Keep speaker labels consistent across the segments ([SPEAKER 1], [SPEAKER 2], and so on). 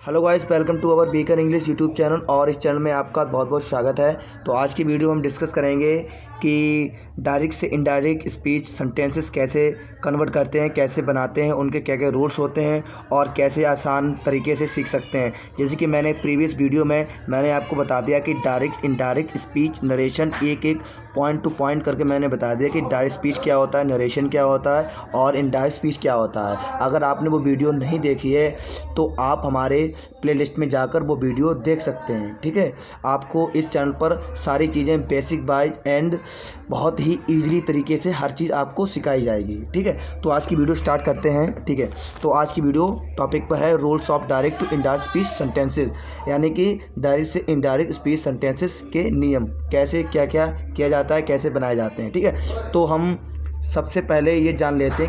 [SPEAKER 1] Hello guys, welcome to our beacon English YouTube channel. और इस channel में आपका बहुत बहुत स्वागत है। तो आज की वीडियो हम डिस्कस करेंगे कि डायरेक्ट से इनडायरेक्ट स्पीच सेंटेंसेस कैसे कन्वर्ट करते हैं, कैसे बनाते हैं, उनके क्या क्या रूल्स होते हैं और कैसे आसान तरीके से सीख सकते हैं। जैसे कि मैंने प्रीवियस वीडियो में मैंने आपको बता दिया कि डायरेक्ट इनडायरेक्ट स्पीच नरेशन एक एक पॉइंट टू पॉइंट करके मैंने बता दिया कि डायरेक्ट स्पीच क्या होता है, नरेशन क्या होता है और इनडायरेक्ट स्पीच क्या होता है। अगर आपने वो वीडियो नहीं देखी है तो आप हमारे प्लेलिस्ट में जाकर वो वीडियो देख सकते हैं। ठीक है, आपको इस चैनल पर सारी चीज़ें बेसिक वाइज एंड बहुत ही ईजिली तरीके से हर चीज़ आपको सिखाई जाएगी। ठीक है, तो आज की वीडियो स्टार्ट करते हैं। ठीक है, तो आज की वीडियो टॉपिक पर है rules of direct to indirect speech sentences, यानी कि डायरेक्ट से इनडायरेक्ट स्पीच सेंटेंसेस के नियम, कैसे क्या क्या किया जाता है, कैसे बनाए जाते हैं। ठीक है, तो हम सबसे पहले ये जान लेते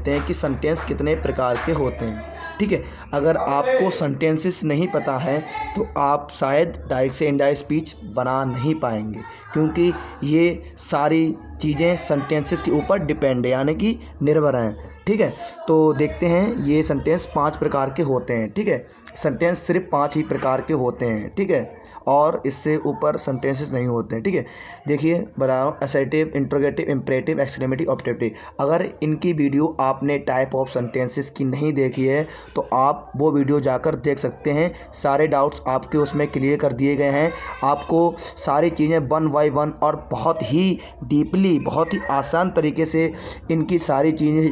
[SPEAKER 1] हैं कि सेंटेंस कितने प्रकार के होते हैं। ठीक है, अगर आपको सेंटेंसेस नहीं पता है तो आप शायद डायरेक्ट से इनडायरेक्ट स्पीच बना नहीं पाएंगे, क्योंकि ये सारी चीज़ें सेंटेंसेस के ऊपर डिपेंड है, यानी कि निर्भर हैं। ठीक है, तो देखते हैं ये सेंटेंस 5 प्रकार के होते हैं। ठीक है, सेंटेंस सिर्फ 5 ही प्रकार के होते हैं। ठीक है, और इससे ऊपर सेंटेंसेस नहीं होते हैं। ठीक है, देखिए बता रहा हूँ, assertive, interrogative, imperative, exclamative, objective. अगर इनकी वीडियो आपने टाइप ऑफ सेंटेंसेस की नहीं देखी है तो आप वो वीडियो जाकर देख सकते हैं। सारे डाउट्स आपके उसमें क्लियर कर दिए गए हैं। आपको सारी चीज़ें 1 बाय 1 और बहुत ही डीपली, बहुत ही आसान तरीके से इनकी सारी चीज़ें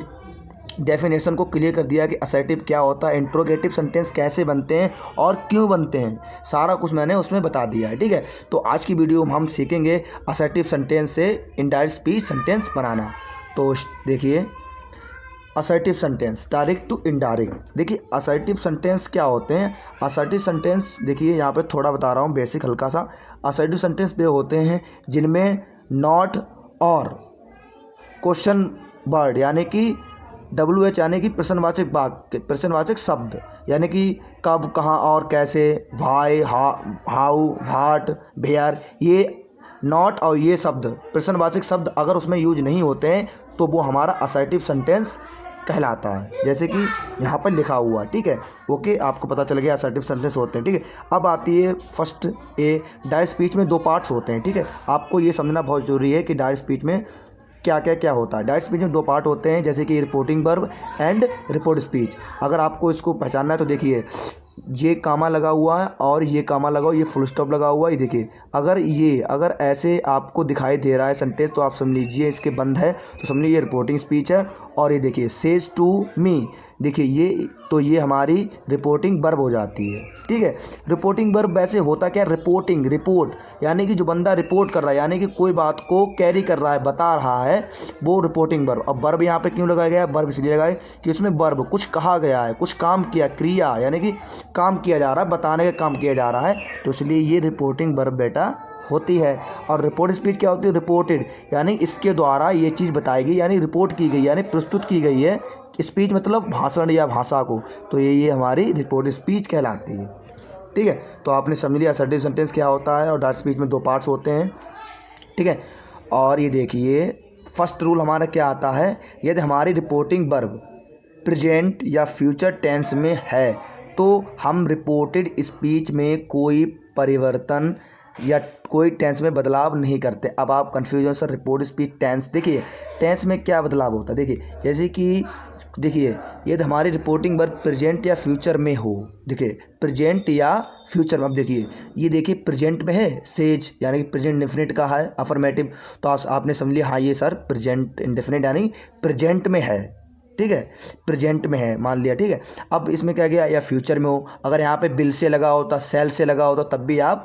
[SPEAKER 1] डेफिनेशन को क्लियर कर दिया कि असर्टिव क्या होता है, इंट्रोगेटिव सेंटेंस कैसे बनते हैं और क्यों बनते हैं, सारा कुछ मैंने उसमें बता दिया है। ठीक है, तो आज की वीडियो में हम सीखेंगे असर्टिव सेंटेंस से इनडायरेक्ट स्पीच सेंटेंस बनाना। तो देखिए, assertive sentence direct to indirect. देखिए असर्टिव सेंटेंस क्या होते हैं। असर्टिव सेंटेंस देखिए यहाँ पे थोड़ा बता रहा हूँ बेसिक हल्का सा। असर्टिव सेंटेंस वे होते हैं जिनमें नॉट और क्वेश्चन वर्ड, यानी कि WH, यानी कि प्रश्नवाचक वाक्य, प्रश्नवाचक शब्द, यानी कि कब, कहाँ और कैसे, व्हाई, हाउ, व्हाट, वेयर, ये नॉट और ये शब्द, प्रश्नवाचक शब्द अगर उसमें यूज नहीं होते हैं तो वो हमारा असर्टिव सेंटेंस कहलाता है, जैसे कि यहाँ पर लिखा हुआ। ठीक है, ओके, आपको पता चल गया असर्टिव सेंटेंस होते हैं। ठीक है, अब आती है फर्स्ट डायरेक्ट स्पीच में 2 पार्ट्स होते हैं। ठीक है, आपको ये समझना बहुत ज़रूरी है कि डायरेक्ट स्पीच में क्या होता है। डायरेक्ट स्पीच में 2 पार्ट होते हैं, जैसे कि reporting verb and report speech. अगर आपको इसको पहचानना है तो देखिए, ये कामा लगा हुआ है और ये कामा लगा हुआ, ये फुल स्टॉप लगा हुआ है। ये देखिए, अगर ऐसे आपको दिखाई दे रहा है सेंटेंस तो आप समझ लीजिए इसके बंद है, तो समझ लीजिए ये रिपोर्टिंग स्पीच है। और ये देखिए सेज टू मी, देखिए ये हमारी रिपोर्टिंग वर्ब हो जाती है। ठीक है, रिपोर्टिंग वर्ब वैसे होता क्या, रिपोर्ट, यानी कि जो बंदा रिपोर्ट कर रहा है, यानी कि कोई बात को कैरी कर रहा है, बता रहा है, वो रिपोर्टिंग वर्ब। अब वर्ब यहाँ पे क्यों लगाया गया है, वर्ब इसलिए लगाया कि उसमें वर्ब कुछ कहा गया है, कुछ काम किया, क्रिया, यानी कि काम किया जा रहा है, बताने का काम किया जा रहा है, तो इसलिए ये रिपोर्टिंग वर्ब बेटा होती है। और रिपोर्ट स्पीच क्या होती है, रिपोर्टेड, यानी इसके द्वारा ये चीज़ बताई गई, यानी रिपोर्ट की गई, यानी प्रस्तुत की गई है। स्पीच मतलब भाषण या भाषा को, तो ये हमारी रिपोर्ट स्पीच कहलाती है। ठीक है, तो आपने समझ लिया असर्टिव सेंटेंस क्या होता है और डायरेक्ट स्पीच में 2 पार्ट्स होते हैं। ठीक है, और ये देखिए फर्स्ट रूल हमारा क्या आता है, यदि हमारी रिपोर्टिंग वर्ब प्रेजेंट या फ्यूचर टेंस में है तो हम रिपोर्टेड स्पीच में कोई परिवर्तन या कोई टेंस में बदलाव नहीं करते। अब आप confusion sir, report speech tense, देखिए टेंस में क्या बदलाव होता है। देखिए जैसे कि देखिए यदि हमारी रिपोर्टिंग वर्ब प्रेजेंट या फ्यूचर में हो, देखिए प्रेजेंट या फ्यूचर में, अब देखिए ये देखिए प्रेजेंट में है सेज, यानी कि प्रेजेंट इंडेफिनिट का है, अफर्मेटिव, तो आपने समझ लिया हाँ ये सर प्रेजेंट इंडेफिनिट यानी प्रेजेंट में है। ठीक है, प्रेजेंट में है मान लिया। ठीक है, अब इसमें क्या गया, या फ्यूचर में हो, अगर यहाँ पे बिल से लगा होता, सेल से लगा होता, तब भी आप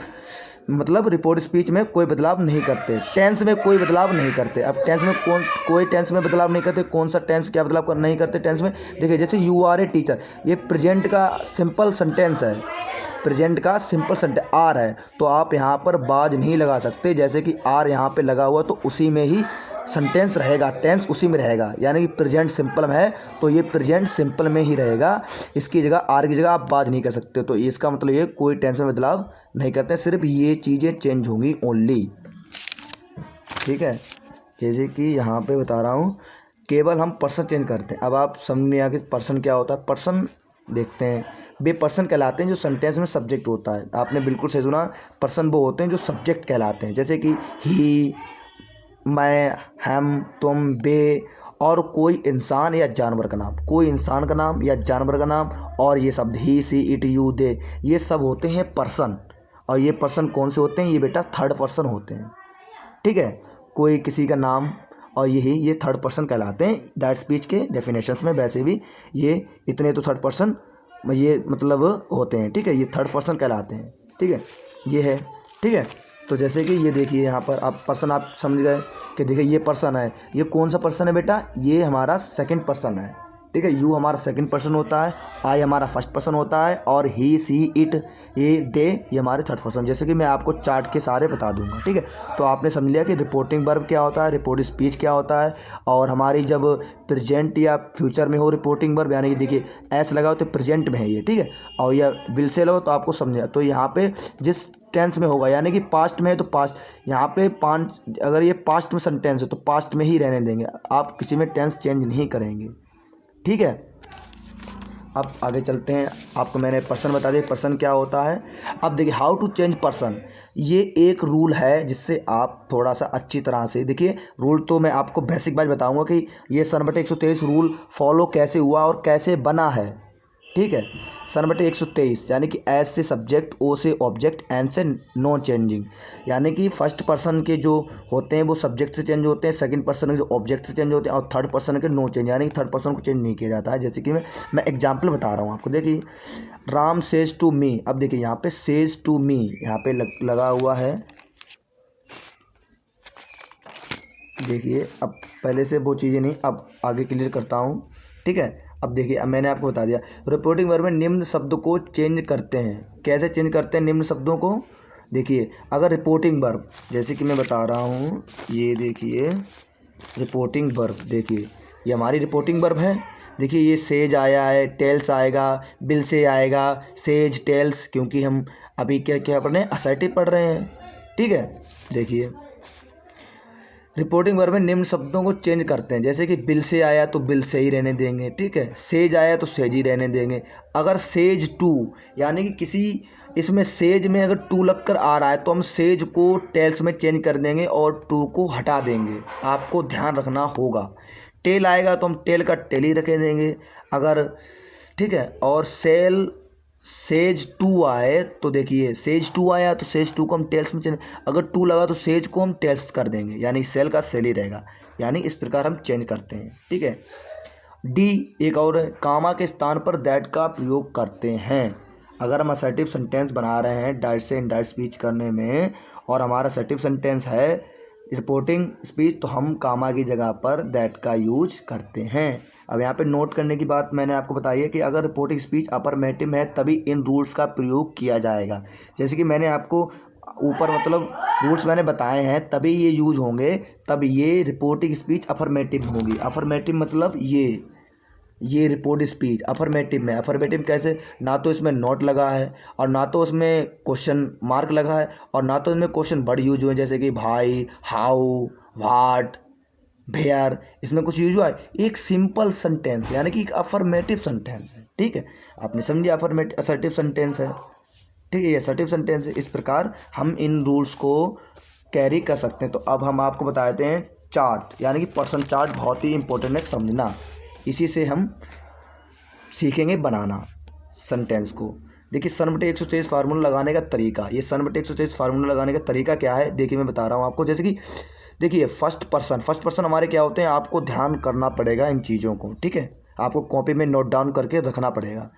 [SPEAKER 1] मतलब रिपोर्ट स्पीच में कोई बदलाव नहीं करते, टेंस में कोई बदलाव नहीं करते। अब टेंस में कोई टेंस में बदलाव नहीं करते, कौन सा टेंस क्या बदलाव नहीं करते टेंस में, देखिए जैसे यू आर ए टीचर, ये प्रेजेंट का सिंपल सेंटेंस है, प्रेजेंट का सिंपल सेंटेंस आर है, तो आप यहाँ पर बाज नहीं लगा सकते, जैसे कि आर यहाँ पे लगा हुआ तो उसी में ही सेंटेंस रहेगा, टेंस उसी में रहेगा, यानी कि प्रेजेंट सिंपल है तो ये प्रेजेंट सिंपल में ही रहेगा, इसकी जगह आर की जगह आप बाज नहीं कर सकते। तो इसका मतलब ये कोई टेंस में बदलाव नहीं करते, सिर्फ ये चीज़ें चेंज होंगी ओनली। ठीक है, जैसे कि यहाँ पे बता रहा हूँ, केवल हम पर्सन चेंज करते हैं। अब आप समझ में आ कि पर्सन क्या होता है। पर्सन देखते हैं, वे पर्सन कहलाते हैं जो सेंटेंस में सब्जेक्ट होता है। आपने बिल्कुल सही सुना, पर्सन वो होते हैं जो सब्जेक्ट कहलाते हैं, जैसे कि ही, मैं, हम, तुम, वे, और कोई इंसान या जानवर का नाम, कोई इंसान का नाम या जानवर का नाम, और ये शब्द ही, सी, इट, यू, दे, ये सब होते हैं पर्सन। और ये पर्सन कौन से होते हैं? ये बेटा थर्ड पर्सन होते हैं, ठीक है। कोई किसी का नाम और ये थर्ड पर्सन कहलाते हैं डायरेक्ट स्पीच के डेफिनेशंस में। वैसे भी ये इतने तो थर्ड पर्सन ये मतलब होते हैं, ठीक है, ये थर्ड पर्सन कहलाते हैं, ठीक है, ये है, ठीक है। तो जैसे कि ये देखिए यहाँ पर आप पर्सन आप समझ गए कि देखिए ये पर्सन है, ये कौन सा पर्सन है बेटा? ये हमारा सेकंड पर्सन है, ठीक है। यू हमारा सेकंड पर्सन होता है, आई हमारा फर्स्ट पर्सन होता है, और ही, सी, इट, ये, दे, ये हमारे थर्ड पर्सन। जैसे कि मैं आपको चार्ट के सारे बता दूंगा, ठीक है। तो आपने समझ लिया कि रिपोर्टिंग वर्ब क्या होता है, रिपोर्ट स्पीच क्या होता है, और हमारी जब प्रेजेंट या फ्यूचर में हो रिपोर्टिंग वर्ब, यानी कि देखिए एस लगा हो तो प्रेजेंट में है ये, ठीक है, और या विल से लो तो आपको समझा। तो यहाँ पे जिस टेंस में होगा, यानी कि पास्ट में है तो पास्ट, यहाँ पे पांच, अगर ये पास्ट में सेंटेंस है तो पास्ट में ही रहने देंगे, आप किसी में टेंस चेंज नहीं करेंगे, ठीक है। अब आगे चलते हैं, आपको मैंने पर्सन बता दिया पर्सन क्या होता है। अब देखिए हाउ टू चेंज पर्सन, ये एक रूल है जिससे आप थोड़ा सा अच्छी तरह से देखिए। रूल तो मैं आपको बेसिक बात बताऊंगा कि ये सन/123 रूल फॉलो कैसे हुआ और कैसे बना है, ठीक है। सन/123 यानी कि एस से सब्जेक्ट, ओ से ऑब्जेक्ट, एन से नो चेंजिंग, यानी कि फर्स्ट पर्सन के जो होते हैं वो सब्जेक्ट से चेंज होते हैं, सेकंड पर्सन के जो ऑब्जेक्ट से चेंज होते हैं, और थर्ड पर्सन के नो चेंज, यानी कि थर्ड पर्सन को चेंज नहीं किया जाता है। जैसे कि मैं एग्जाम्पल बता रहा हूँ आपको, देखिए राम सेज टू मी। अब देखिए यहाँ पे सेज टू मी यहाँ पे लगा हुआ है, देखिए। अब पहले से वो चीज़ें नहीं, अब आगे क्लियर करता हूँ, ठीक है। अब देखिए, अब मैंने आपको बता दिया रिपोर्टिंग वर्ब में निम्न शब्द को चेंज करते हैं। कैसे चेंज करते हैं निम्न शब्दों को? देखिए अगर रिपोर्टिंग वर्ब, जैसे कि मैं बता रहा हूँ, ये देखिए रिपोर्टिंग वर्ब, देखिए ये हमारी रिपोर्टिंग वर्ब है। देखिए ये सेज आया है, टेल्स आएगा, बिल से आएगा, सेज, टेल्स, क्योंकि हम अभी क्या क्या पढ़ रहे हैं, असर्टिव पढ़ रहे हैं, ठीक है। देखिए रिपोर्टिंग वर्ब में निम्न शब्दों को चेंज करते हैं, जैसे कि बिल से आया तो बिल से ही रहने देंगे, ठीक है। सेज आया तो सेज ही रहने देंगे। अगर सेज टू, यानी कि किसी इसमें सेज में अगर टू लगकर आ रहा है तो हम सेज को टेल्स में चेंज कर देंगे और टू को हटा देंगे, आपको ध्यान रखना होगा। टेल आएगा तो हम टेल का टेल ही रखे देंगे अगर, ठीक है। और सेज टू आए तो देखिए सेज टू आया तो सेज टू को हम टेल्स में चेंज, अगर टू लगा तो सेज को हम टेल्स कर देंगे, यानी सेल का सेल ही रहेगा, यानी इस प्रकार हम चेंज करते हैं, ठीक है। डी एक और है, कामा के स्थान पर दैट का प्रयोग करते हैं। अगर हम असर्टिव सेंटेंस बना रहे हैं डायरेक्ट से इनडायरेक्ट स्पीच करने में, और हमारा असर्टिव सेंटेंस है रिपोर्टिंग स्पीच, तो हम कामा की जगह पर दैट का यूज करते हैं। अब यहाँ पे नोट करने की बात मैंने आपको बताई है कि अगर रिपोर्टिंग स्पीच अफर्मेटिव है तभी इन रूल्स का प्रयोग किया जाएगा। जैसे कि मैंने आपको ऊपर मतलब रूल्स मैंने बताए हैं, तभी ये यूज होंगे, तब ये रिपोर्टिंग स्पीच अफर्मेटिव होगी। अफर्मेटिव मतलब ये रिपोर्ट स्पीच अफर्मेटिव में, अफर्मेटिव कैसे, ना तो इसमें नोट लगा है और ना तो उसमें क्वेश्चन मार्क लगा है और ना तो इसमें क्वेश्चन वर्ड यूज हुए, जैसे कि भाई, हाउ, व्हाट, वेयर, इसमें कुछ यूज हुआ है। एक सिंपल सेंटेंस, यानी कि एक अफर्मेटिव सेंटेंस है, ठीक है। आपने समझिए अफर्मेटिव असर्टिव सेंटेंस है, ठीक है, ये असर्टिव सेंटेंस है। इस प्रकार हम इन रूल्स को कैरी कर सकते हैं। तो अब हम आपको बता देते हैं चार्ट, यानी कि पर्सन चार्ट बहुत ही इंपॉर्टेंट है समझना, इसी से हम सीखेंगे बनाना सेंटेंस को। देखिए सन/123 फार्मूला लगाने का तरीका, ये सन/123 फार्मूला लगाने का तरीका क्या है, देखिए मैं बता रहा हूँ आपको। जैसे कि देखिए फर्स्ट पर्सन हमारे क्या होते हैं, आपको ध्यान करना पड़ेगा इन चीज़ों को, ठीक है, आपको कॉपी में नोट डाउन करके रखना पड़ेगा।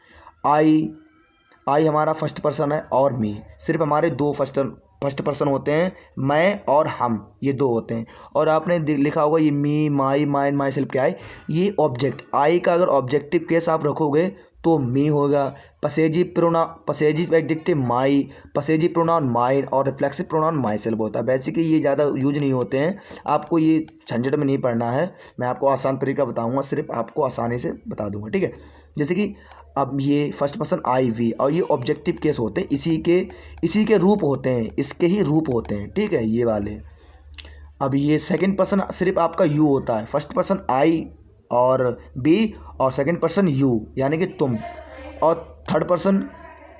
[SPEAKER 1] आई हमारा फर्स्ट पर्सन है, और मी, सिर्फ हमारे दो फर्स्ट पर्सन होते हैं, मैं और हम, ये दो होते हैं। और आपने लिखा होगा ये मी, माई, माइन, माई सेल्फ क्या है, ये ऑब्जेक्ट। आई का अगर ऑब्जेक्टिव केस आप रखोगे तो मी होगा, पसेजिव एडजेक्टिव माई, पसेजिव प्रोनाउन माइन, और रिफ्लेक्सिव प्रोनाउन माई सेल्फ होता है। बेसिकली ये ज़्यादा यूज नहीं होते हैं, आपको ये झंझट में नहीं पढ़ना है, मैं आपको आसान तरीका बताऊंगा, सिर्फ आपको आसानी से बता दूंगा, ठीक है। जैसे कि अब ये फर्स्ट पर्सन आई, वी, और ये ऑब्जेक्टिव केस होते हैं, इसी के रूप होते हैं, इसके ही रूप होते हैं, ठीक है, ये वाले। अब ये सेकंड पर्सन सिर्फ आपका यू होता है, फर्स्ट पर्सन आई और बी और सेकंड पर्सन यू, यानी कि तुम, और थर्ड पर्सन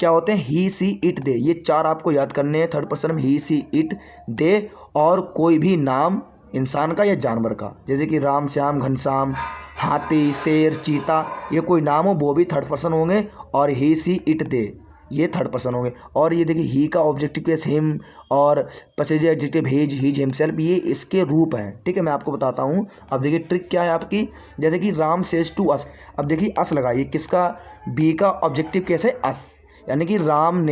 [SPEAKER 1] क्या होते हैं, ही सी इट दे, ये चार आपको याद करने हैं। थर्ड पर्सन में ही सी इट दे, और कोई भी नाम इंसान का या जानवर का, जैसे कि राम श्याम घनश्याम, हाथी शेर चीता, ये कोई नाम हो वो भी थर्ड पर्सन होंगे। और ही सी इट दे ये थर्ड पर्सन होंगे। और ये देखिए ही का ऑब्जेक्टिव केस हिम, और पसेज एडजेक्टिव हिज हिमसेल्फ, ये इसके रूप हैं। ठीक है, मैं आपको बताता हूँ। अब देखिए ट्रिक क्या है आपकी, जैसे कि राम सेज टू अस, अब देखिए अस लगा, ये किसका, बी का ऑब्जेक्टिव केस है अस, यानी कि राम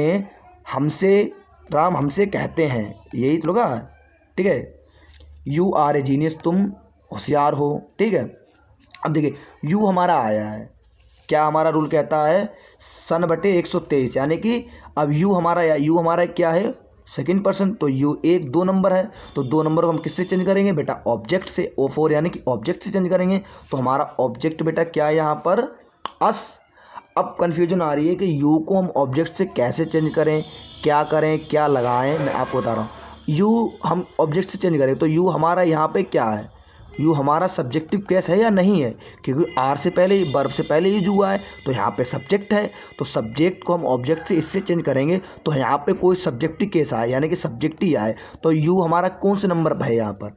[SPEAKER 1] हमसे कहते हैं, यही तो लगा। ठीक है, यू आर ए जीनियस, तुम होशियार हो। ठीक है, अब देखिए यू हमारा आया है, क्या हमारा रूल कहता है, सन बटे 123, यानी कि अब यू हमारा क्या है, सेकंड पर्सन, तो यू एक 2 नंबर है, तो 2 नंबर को हम किससे चेंज करेंगे बेटा, ऑब्जेक्ट से, O4 यानी कि ऑब्जेक्ट से चेंज करेंगे। तो हमारा ऑब्जेक्ट बेटा क्या है यहाँ पर, अस। अब कन्फ्यूजन आ रही है कि यू को हम ऑब्जेक्ट से कैसे चेंज करें, क्या लगाएं, मैं आपको बता रहा हूँ। यू हम ऑब्जेक्ट से चेंज करें तो यू हमारा यहाँ पे क्या है, यू हमारा सब्जेक्टिव केस है या नहीं है, क्योंकि आर से पहले वर्ब से पहले ही यू है, तो यहाँ पे सब्जेक्ट है, तो सब्जेक्ट को हम ऑब्जेक्ट से इससे चेंज करेंगे, तो यहाँ पे कोई सब्जेक्टिव केस आए, यानी कि सब्जेक्ट ही आए। तो यू हमारा कौन से नंबर पर है, यहाँ पर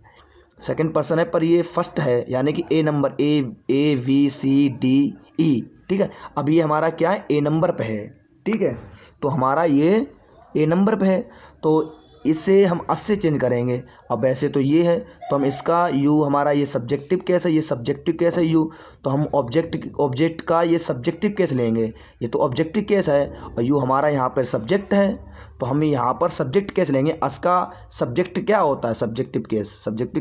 [SPEAKER 1] सेकंड पर्सन है, पर ये फर्स्ट है, यानी कि A number, A B C D E. ठीक है, अब ये हमारा क्या है, ए नंबर पे है। ठीक है, तो हमारा ये ए नंबर पे है, तो इससे हम अस से चेंज करेंगे। अब ऐसे तो ये है, तो हम इसका यू हमारा ये सब्जेक्टिव केस है, ये सब्जेक्टिव केस है यू, तो हम ऑब्जेक्ट का ये सब्जेक्टिव केस लेंगे, ये तो ऑब्जेक्टिव केस है, और यू हमारा यहाँ पर सब्जेक्ट है, तो हम यहाँ पर सब्जेक्ट केस लेंगे। अस का सब्जेक्ट क्या होता है, सब्जेक्टिव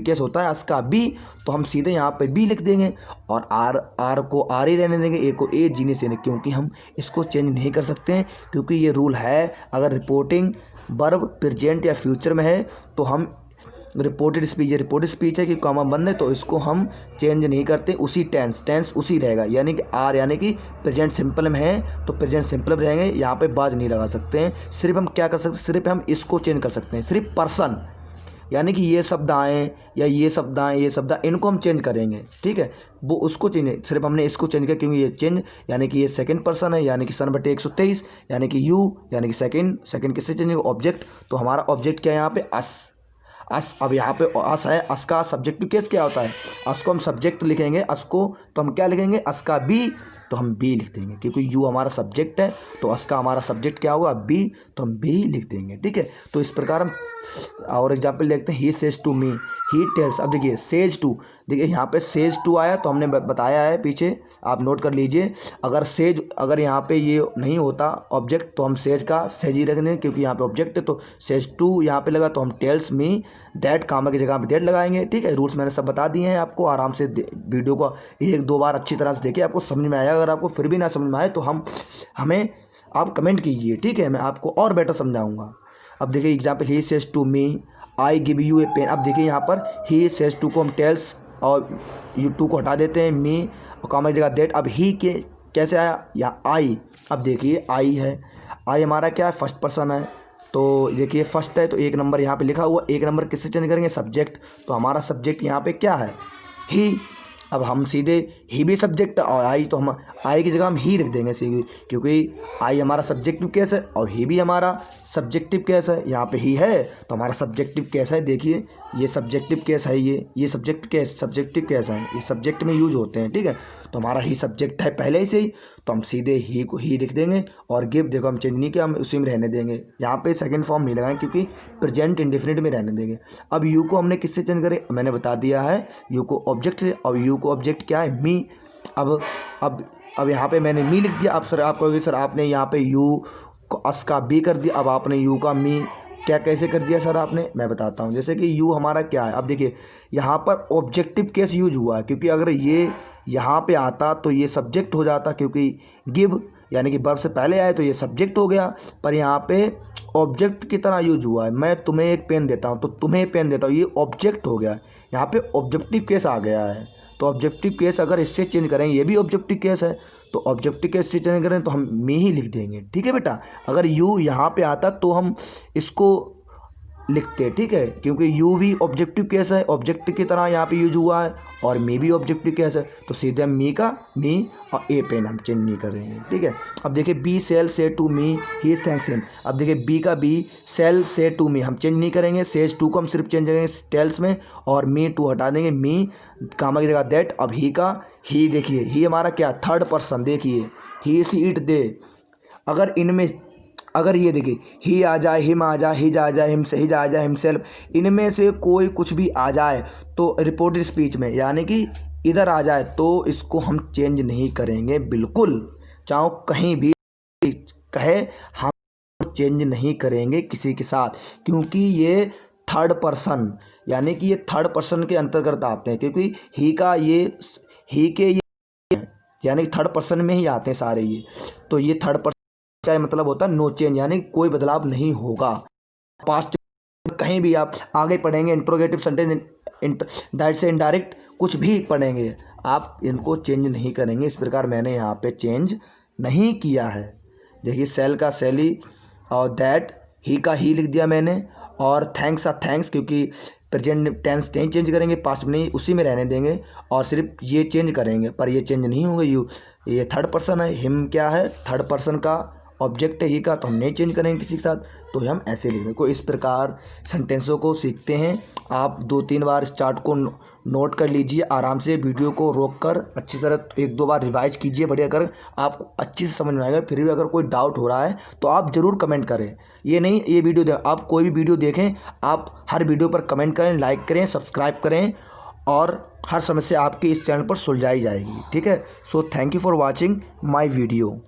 [SPEAKER 1] केस होता है अस का बी, तो हम सीधे यहाँ पर बी लिख देंगे, और आर को आर ही रहने देंगे, ए को ए, जीने से, क्योंकि हम इसको चेंज नहीं कर सकते हैं, क्योंकि ये रूल है, अगर रिपोर्टिंग वर्ब प्रेजेंट या फ्यूचर में है तो हम रिपोर्टेड स्पीच है कि कॉमा बंद है, तो इसको हम चेंज नहीं करते, उसी टेंस उसी रहेगा, यानी कि आर यानी कि प्रेजेंट सिंपल में है तो प्रेजेंट सिंपल में रहेंगे, यहाँ पे बाज नहीं लगा सकते हैं। सिर्फ हम क्या कर सकते हैं, सिर्फ हम इसको चेंज कर सकते हैं, सिर्फ पर्सन, यानी कि ये शब्द आएँ या ये शब्द आएँ, इनको हम चेंज करेंगे। ठीक है, वो उसको चेंज, सिर्फ हमने इसको चेंज किया, क्योंकि ये चेंज यानी कि ये सेकंड पर्सन है, यानी कि सन बटे 123, यानी कि यू, यानी कि सेकंड किससे चेंज होगा, ऑब्जेक्ट। तो हमारा ऑब्जेक्ट क्या है यहाँ पे, अस। अब यहाँ पे अस है, अस का सब्जेक्टिव केस क्या होता है, अस को हम सब्जेक्ट लिखेंगे, अस को तो हम क्या लिखेंगे, अस का बी, तो हम बी लिख देंगे, क्योंकि यू हमारा सब्जेक्ट है, तो अस का हमारा सब्जेक्ट क्या होगा, बी, तो हम बी लिख देंगे। ठीक है, तो इस प्रकार हम और एग्जाम्पल देखते हैं, he says to me, he tells. अब देखिए सेज टू, देखिए यहाँ पे सेज टू आया, तो हमने बताया है पीछे, आप नोट कर लीजिए। अगर यहाँ पे ये नहीं होता ऑब्जेक्ट, तो हम सेज का सेज ही रखने, क्योंकि यहाँ पे ऑब्जेक्ट है, तो सेज टू यहाँ पे लगा, तो हम टेल्स मी दैट, कामा की जगह पे दैट लगाएंगे। ठीक है, रूल्स मैंने सब बता दिए हैं आपको, आराम से वीडियो को 1-2 बार अच्छी तरह से देखिए, आपको समझ में आया। अगर आपको फिर भी ना समझ में आए तो हमें आप कमेंट कीजिए, ठीक है, मैं आपको और बेटर समझाऊँगा। अब देखिए example, he says to me I give you a pen. अब देखिए यहाँ पर ही सेज टू को हम टेल्स और यू टू को हटा देते हैं, मी और कामा की जगह दैट। अब ही के कैसे आया, या आई, अब देखिए आई है, आई हमारा क्या है, फर्स्ट पर्सन है, तो देखिए फर्स्ट है, तो 1 नंबर यहाँ पे लिखा हुआ, 1 नंबर किससे चेंज करेंगे, सब्जेक्ट, तो हमारा सब्जेक्ट यहाँ पे क्या है, ही। अब हम सीधे ही भी सब्जेक्ट और आई, तो हम आई की जगह हम ही रख देंगे सीधे, क्योंकि आई हमारा सब्जेक्टिव केस है और ही भी हमारा सब्जेक्टिव केस है। यहाँ पे ही है तो हमारा सब्जेक्टिव केस है, देखिए ये सब्जेक्टिव केस है, ये सब्जेक्टिव केस है, ये सब्जेक्ट में यूज होते हैं। ठीक है, तो हमारा ही सब्जेक्ट है पहले से ही, तो हम सीधे ही को ही लिख देंगे, और गिव देखो हम चेंज नहीं किया, हम उसी में रहने देंगे, यहाँ पे सेकंड फॉर्म नहीं लगाएंगे, क्योंकि प्रेजेंट इंडेफिनिट में रहने देंगे। अब यू को हमने किससे चेंज करें, मैंने बता दिया है, यू को ऑब्जेक्ट से, और यू को ऑब्जेक्ट क्या है, मी। अब यहाँ पे मैंने मी लिख दिया। अब सर आप कहोगे सर आपने यहाँ पे यू को अस का बी कर दिया, अब आपने यू का मी क्या कैसे कर दिया सर आपने, मैं बताता हूँ। जैसे कि यू हमारा क्या है, अब देखिए यहाँ पर ऑब्जेक्टिव केस यूज हुआ है, क्योंकि अगर ये यहाँ पे आता तो ये सब्जेक्ट हो जाता, क्योंकि गिव यानी कि वर्ब से पहले आए तो ये सब्जेक्ट हो गया, पर यहाँ पे ऑब्जेक्ट की तरह यूज हुआ है। मैं तुम्हें एक पेन देता हूँ तो तुम्हें पेन देता हूँ, ये ऑब्जेक्ट हो गया, यहाँ पे ऑब्जेक्टिव केस आ गया है। तो ऑब्जेक्टिव केस अगर इससे चेंज करेंगे, ये भी ऑब्जेक्टिव केस है, तो ऑब्जेक्टिव केस से चेंज करें तो हम मी ही लिख देंगे। ठीक है बेटा, अगर यू यहाँ पे आता तो हम इसको लिखते, ठीक है, क्योंकि यू भी ऑब्जेक्टिव केस है, ऑब्जेक्ट की तरह यहाँ पे यूज हुआ है, और मी भी ऑब्जेक्टिव केस है, तो सीधे हम मी का मी और ए पेन हम चेंज नहीं करेंगे, ठीक है। अब देखिए बी सेल से to me he is thanks him. अब देखिए बी का बी सेल से टू मी हम चेंज नहीं करेंगे, सेज टू को हम सिर्फ चेंज करेंगे टेल्स में, और मी टू हटा देंगे, मी कामा की जगह दैट। अब ही का ही, देखिए ही हमारा क्या थर्ड पर्सन, देखिए ही सी इट दे। अगर इनमें अगर ये देखिए ही आ जाए, हिम आ जाए, हिज आ जाए, हिज आ जाए, हिमसेल्फ, इनमें से कोई कुछ भी आ जाए तो रिपोर्टेड स्पीच में यानी कि इधर आ जाए तो इसको हम चेंज नहीं करेंगे बिल्कुल, चाहे कहीं भी कहे हम चेंज नहीं करेंगे किसी के साथ, क्योंकि ये थर्ड पर्सन यानी कि ये थर्ड पर्सन के अंतर्गत आते हैं, क्योंकि ही का ये ही के ये यानी थर्ड पर्सन में ही आते हैं सारे ये, तो ये थर्ड पर्सन का मतलब होता है नो चेंज, यानी कोई बदलाव नहीं होगा। पास्ट कहीं भी आप आगे पढ़ेंगे, इंट्रोगेटिव सेंटेंस, डायरेक्ट से इनडायरेक्ट कुछ भी पढ़ेंगे, आप इनको चेंज नहीं करेंगे। इस प्रकार मैंने यहाँ पे चेंज नहीं किया है। देखिए सेल का सेली और दैट, ही का ही लिख दिया मैंने, और थैंक्स का थैंक्स, क्योंकि प्रेजेंट टेंस नहीं चेंज करेंगे, पास्ट में नहीं, उसी में रहने देंगे, और सिर्फ ये चेंज करेंगे, पर ये चेंज नहीं होंगे। ये थर्ड पर्सन है, हिम क्या है थर्ड पर्सन का ऑब्जेक्ट है ही का, तो हम नहीं चेंज करेंगे किसी के साथ, तो हम ऐसे लिखेंगे। को इस प्रकार सेंटेंसों को सीखते हैं। आप 2-3 बार इस चार्ट को नोट कर लीजिए, आराम से वीडियो को रोककर अच्छी तरह 1-2 बार रिवाइज कीजिए, बढ़िया कर आपको अच्छी से समझ में आएगा। फिर भी अगर कोई डाउट हो रहा है तो आप ज़रूर कमेंट करें, ये नहीं ये वीडियो आप कोई भी वीडियो देखें, आप हर वीडियो पर कमेंट करें, लाइक करें, सब्सक्राइब करें, और हर समस्या आपकी इस चैनल पर सुलझाई जाएगी, ठीक है। So thank you for watching my video.